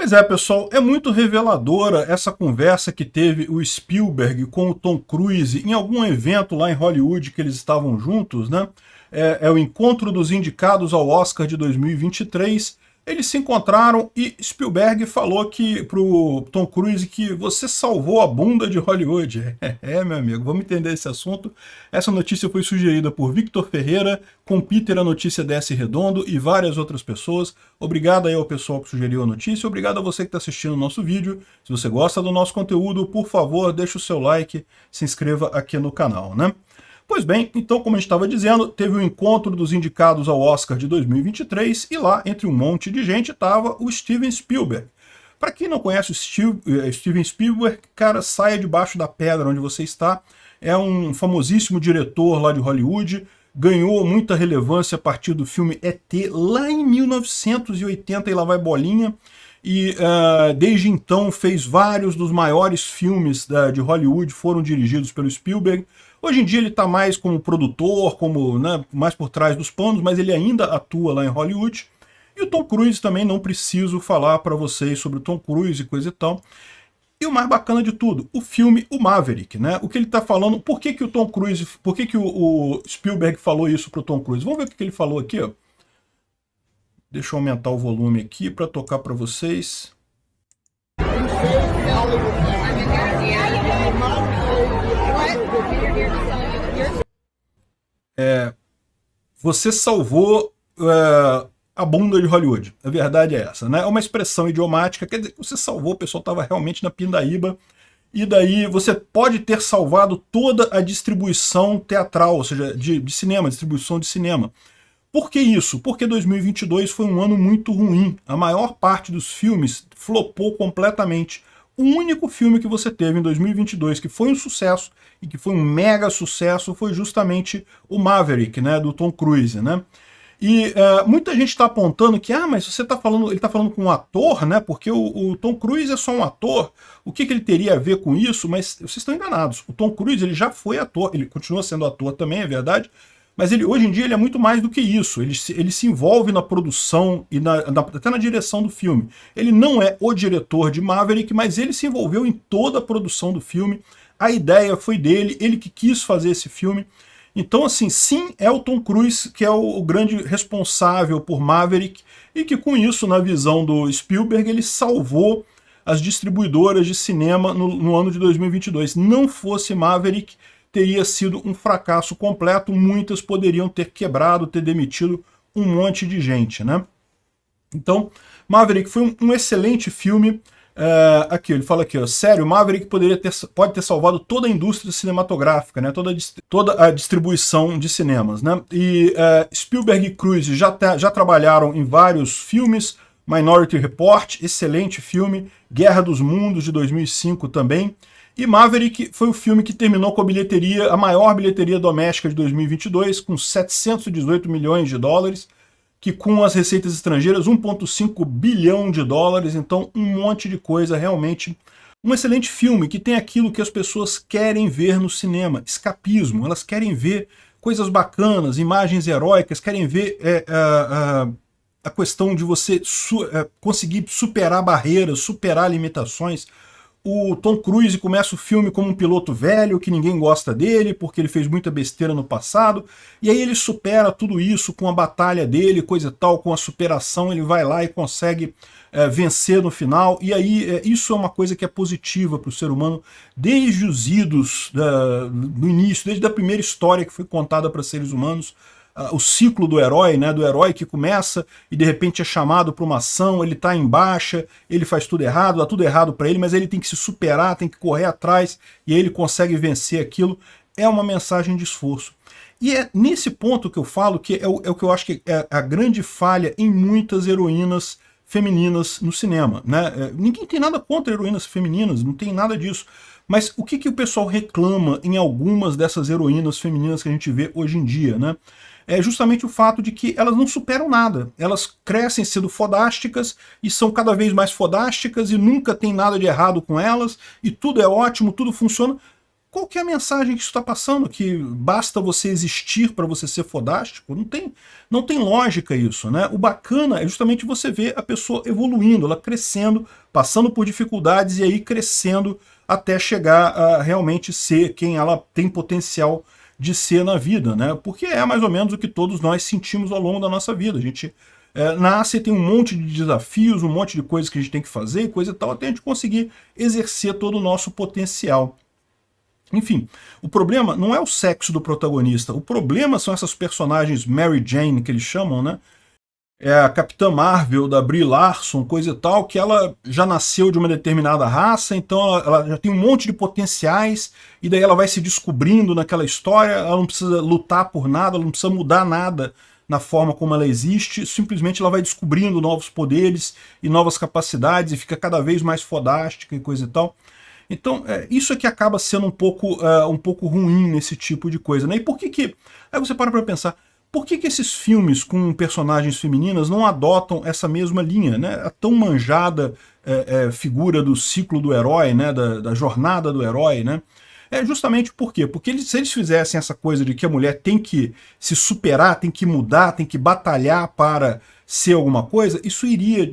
Pois é, pessoal, é muito reveladora essa conversa que teve o Spielberg com o Tom Cruise em algum evento lá em Hollywood que eles estavam juntos, né? É o encontro dos indicados ao Oscar de 2023. Eles se encontraram e Spielberg falou que pro Tom Cruise que você salvou a bunda de Hollywood. Meu amigo, vamos entender esse assunto. Essa notícia foi sugerida por Victor Ferreira, com Peter a notícia desce redondo e várias outras pessoas. Obrigado aí ao pessoal que sugeriu a notícia, obrigado a você que está assistindo o nosso vídeo. Se você gosta do nosso conteúdo, por favor, deixa o seu like, se inscreva aqui no canal, né? Pois bem, então, como a gente estava dizendo, teve o encontro dos indicados ao Oscar de 2023 e lá, entre um monte de gente, estava o Steven Spielberg. Para quem não conhece o Steven Spielberg, cara, saia debaixo da pedra onde você está. É um famosíssimo diretor lá de Hollywood, ganhou muita relevância a partir do filme E.T. lá em 1980 e lá vai bolinha. E desde então fez vários dos maiores filmes de Hollywood, foram dirigidos pelo Spielberg. Hoje em dia ele está mais como produtor, como, né, mais por trás dos panos, mas ele ainda atua lá em Hollywood. E o Tom Cruise também, não preciso falar para vocês sobre o Tom Cruise e coisa e tal. E o mais bacana de tudo, o filme O Maverick, né? O que ele está falando, por que o Tom Cruise, por que o Spielberg falou isso para o Tom Cruise? Vamos ver o que ele falou aqui, ó. Deixa eu aumentar o volume aqui para tocar para vocês. Você salvou a bunda de Hollywood. A verdade é essa, né? É uma expressão idiomática, quer dizer, você salvou, o pessoal estava realmente na pindaíba, e daí você pode ter salvado toda a distribuição teatral, ou seja, de cinema, distribuição de cinema. Por que isso? Porque 2022 foi um ano muito ruim. A maior parte dos filmes flopou completamente. O único filme que você teve em 2022 que foi um sucesso, e que foi um mega sucesso, foi justamente o Maverick, né, do Tom Cruise, né? E muita gente está apontando que, mas você está falando, ele está falando com um ator, né? Porque o Tom Cruise é só um ator. O que ele teria a ver com isso? Mas vocês estão enganados. O Tom Cruise ele já foi ator, ele continua sendo ator também, é verdade. Mas hoje em dia ele é muito mais do que isso. Ele se envolve na produção e até na direção do filme. Ele não é o diretor de Maverick, mas ele se envolveu em toda a produção do filme. A ideia foi dele, ele que quis fazer esse filme. Então, assim, sim, é o Tom Cruise que é o grande responsável por Maverick e que com isso, na visão do Spielberg, ele salvou as distribuidoras de cinema no ano de 2022. Não fosse Maverick, teria sido um fracasso completo, muitas poderiam ter quebrado, ter demitido um monte de gente, né? Então, Maverick foi um excelente filme. Aqui, ele fala aqui, ó, sério, Maverick pode ter salvado toda a indústria cinematográfica, né? Toda a distribuição de cinemas, né? E Spielberg e Cruise já trabalharam em vários filmes, Minority Report, excelente filme, Guerra dos Mundos, de 2005 também, e Maverick foi o filme que terminou com a maior bilheteria doméstica de 2022, com 718 milhões de dólares, que com as receitas estrangeiras, 1,5 bilhão de dólares, então um monte de coisa, realmente um excelente filme, que tem aquilo que as pessoas querem ver no cinema, escapismo, elas querem ver coisas bacanas, imagens heróicas, querem ver a questão de você conseguir superar barreiras, superar limitações. O Tom Cruise começa o filme como um piloto velho, que ninguém gosta dele, porque ele fez muita besteira no passado, e aí ele supera tudo isso com a batalha dele, coisa e tal, com a superação, ele vai lá e consegue vencer no final, e aí isso é uma coisa que é positiva para o ser humano, desde os idos do início, desde a primeira história que foi contada para seres humanos, o ciclo do herói, né, do herói que começa e de repente é chamado para uma ação, ele está em baixa, ele faz tudo errado, dá tudo errado para ele, mas ele tem que se superar, tem que correr atrás e aí ele consegue vencer aquilo. É uma mensagem de esforço. E é nesse ponto que eu falo que é o que eu acho que é a grande falha em muitas heroínas femininas no cinema, né? Ninguém tem nada contra heroínas femininas, não tem nada disso. Mas o que o pessoal reclama em algumas dessas heroínas femininas que a gente vê hoje em dia, né? É justamente o fato de que elas não superam nada. Elas crescem sendo fodásticas e são cada vez mais fodásticas e nunca tem nada de errado com elas e tudo é ótimo, tudo funciona. qual que é a mensagem que isso está passando? Que basta você existir para você ser fodástico? Não tem lógica isso, né? O bacana é justamente você ver a pessoa evoluindo, ela crescendo, passando por dificuldades e aí crescendo até chegar a realmente ser quem ela tem potencial de ser na vida, né? Porque é mais ou menos o que todos nós sentimos ao longo da nossa vida. A gente nasce e tem um monte de desafios, um monte de coisas que a gente tem que fazer e coisa e tal, até a gente conseguir exercer todo o nosso potencial. Enfim, o problema não é o sexo do protagonista, o problema são essas personagens Mary Jane, que eles chamam, né? É a Capitã Marvel, da Brie Larson, coisa e tal, que ela já nasceu de uma determinada raça, então ela já tem um monte de potenciais, e daí ela vai se descobrindo naquela história, ela não precisa lutar por nada, ela não precisa mudar nada na forma como ela existe, simplesmente ela vai descobrindo novos poderes e novas capacidades, e fica cada vez mais fodástica e coisa e tal. Então, isso é que acaba sendo um pouco ruim nesse tipo de coisa, né? E por que que... Aí você para pra pensar, por que que esses filmes com personagens femininas não adotam essa mesma linha, né? A tão manjada figura do ciclo do herói, né? Da jornada do herói, né? É justamente por quê? Porque se eles fizessem essa coisa de que a mulher tem que se superar, tem que mudar, tem que batalhar para ser alguma coisa, isso iria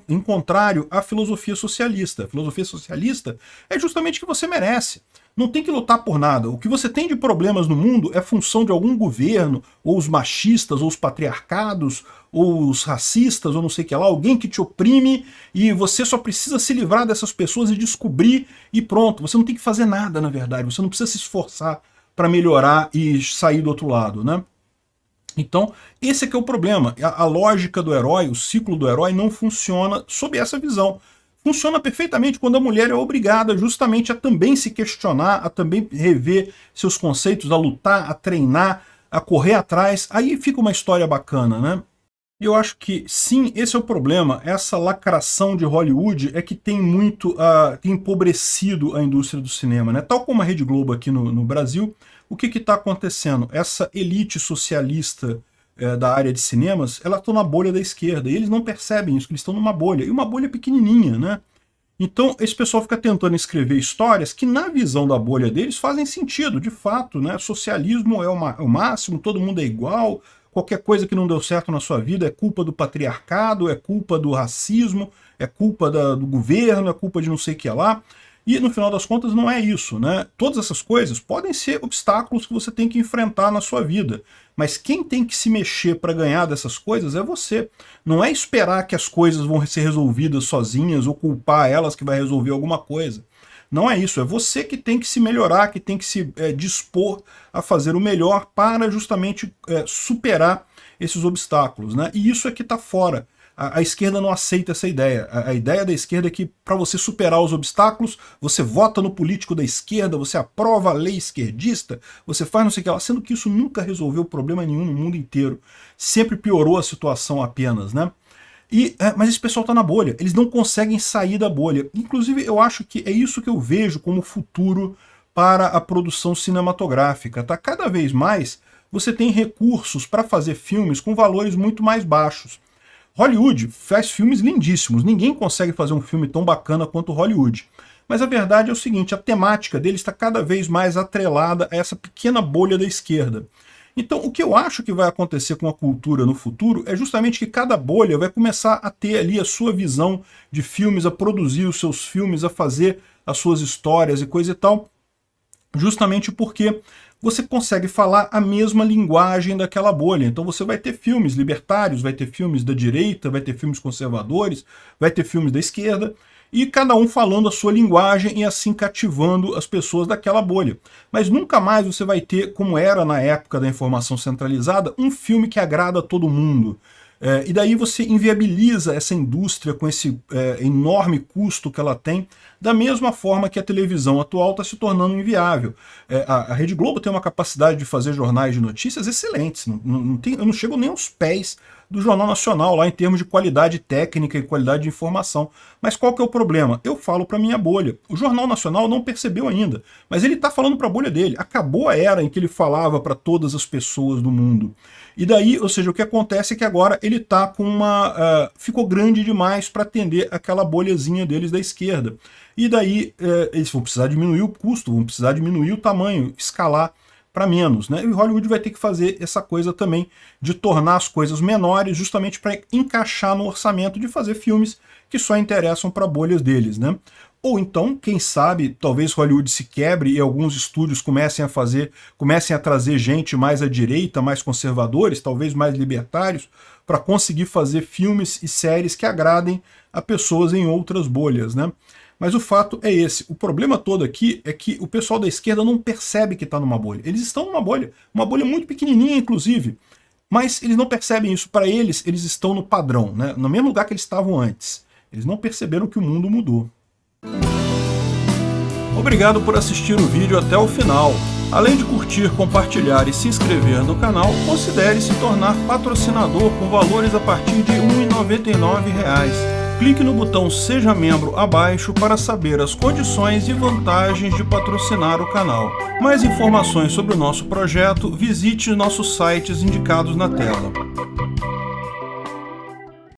em contrário à filosofia socialista. A filosofia socialista é justamente o que você merece. Não tem que lutar por nada. O que você tem de problemas no mundo é função de algum governo, ou os machistas, ou os patriarcados, ou os racistas, ou não sei o que lá, alguém que te oprime e você só precisa se livrar dessas pessoas e descobrir e pronto. Você não tem que fazer nada, na verdade. Você não precisa se esforçar para melhorar e sair do outro lado, né? Então, esse é que é o problema. A lógica do herói, o ciclo do herói não funciona sob essa visão. Funciona perfeitamente quando a mulher é obrigada justamente a também se questionar, a também rever seus conceitos, a lutar, a treinar, a correr atrás. Aí fica uma história bacana, né? E eu acho que, sim, esse é o problema. Essa lacração de Hollywood é que tem tem empobrecido a indústria do cinema, né? Tal como a Rede Globo aqui no Brasil, o que está acontecendo? Essa elite socialista da área de cinemas, ela está na bolha da esquerda, e eles não percebem isso, que eles estão numa bolha, e uma bolha pequenininha, né? Então, esse pessoal fica tentando escrever histórias que, na visão da bolha deles, fazem sentido, de fato, né? Socialismo é o máximo, todo mundo é igual, qualquer coisa que não deu certo na sua vida é culpa do patriarcado, é culpa do racismo, é culpa do governo, é culpa de não sei o que lá. E, no final das contas, não é isso, né? Todas essas coisas podem ser obstáculos que você tem que enfrentar na sua vida. Mas quem tem que se mexer para ganhar dessas coisas é você. Não é esperar que as coisas vão ser resolvidas sozinhas ou culpar elas que vai resolver alguma coisa. Não é isso, é você que tem que se melhorar, que tem que se dispor a fazer o melhor para justamente superar esses obstáculos, né? E isso é que está fora. A esquerda não aceita essa ideia. A ideia da esquerda é que para você superar os obstáculos, você vota no político da esquerda, você aprova a lei esquerdista, você faz não sei o que lá, sendo que isso nunca resolveu problema nenhum no mundo inteiro. Sempre piorou a situação apenas, né? Mas esse pessoal está na bolha, eles não conseguem sair da bolha. Inclusive, eu acho que é isso que eu vejo como futuro para a produção cinematográfica. Tá? Cada vez mais você tem recursos para fazer filmes com valores muito mais baixos. Hollywood faz filmes lindíssimos, ninguém consegue fazer um filme tão bacana quanto Hollywood. Mas a verdade é o seguinte, a temática dele está cada vez mais atrelada a essa pequena bolha da esquerda. Então, o que eu acho que vai acontecer com a cultura no futuro é justamente que cada bolha vai começar a ter ali a sua visão de filmes, a produzir os seus filmes, a fazer as suas histórias e coisa e tal, justamente porque você consegue falar a mesma linguagem daquela bolha. Então você vai ter filmes libertários, vai ter filmes da direita, vai ter filmes conservadores, vai ter filmes da esquerda, e cada um falando a sua linguagem e assim cativando as pessoas daquela bolha. Mas nunca mais você vai ter, como era na época da informação centralizada, um filme que agrada a todo mundo. E daí você inviabiliza essa indústria com esse enorme custo que ela tem, da mesma forma que a televisão atual está se tornando inviável. A Rede Globo tem uma capacidade de fazer jornais de notícias excelentes, eu não chego nem aos pés do Jornal Nacional, lá em termos de qualidade técnica e qualidade de informação. Mas qual que é o problema? Eu falo para minha bolha. O Jornal Nacional não percebeu ainda, mas ele está falando para a bolha dele. Acabou a era em que ele falava para todas as pessoas do mundo. E daí, ou seja, o que acontece é que agora ele está com uma... ficou grande demais para atender aquela bolhazinha deles da esquerda. E daí eles vão precisar diminuir o custo, vão precisar diminuir o tamanho, escalar para menos, né? E o Hollywood vai ter que fazer essa coisa também de tornar as coisas menores, justamente para encaixar no orçamento de fazer filmes que só interessam para bolhas deles, né? Ou então, quem sabe, talvez Hollywood se quebre e alguns estúdios comecem a trazer gente mais à direita, mais conservadores, talvez mais libertários, para conseguir fazer filmes e séries que agradem a pessoas em outras bolhas, né? Mas o fato é esse. O problema todo aqui é que o pessoal da esquerda não percebe que está numa bolha. Eles estão numa bolha muito pequenininha, inclusive, mas eles não percebem isso. Para eles, eles estão no padrão, né? No mesmo lugar que eles estavam antes. Eles não perceberam que o mundo mudou. Obrigado por assistir o vídeo até o final. Além de curtir, compartilhar e se inscrever no canal, considere se tornar patrocinador com valores a partir de R$ 1,99. Clique no botão Seja Membro abaixo para saber as condições e vantagens de patrocinar o canal. Mais informações sobre o nosso projeto, visite nossos sites indicados na tela.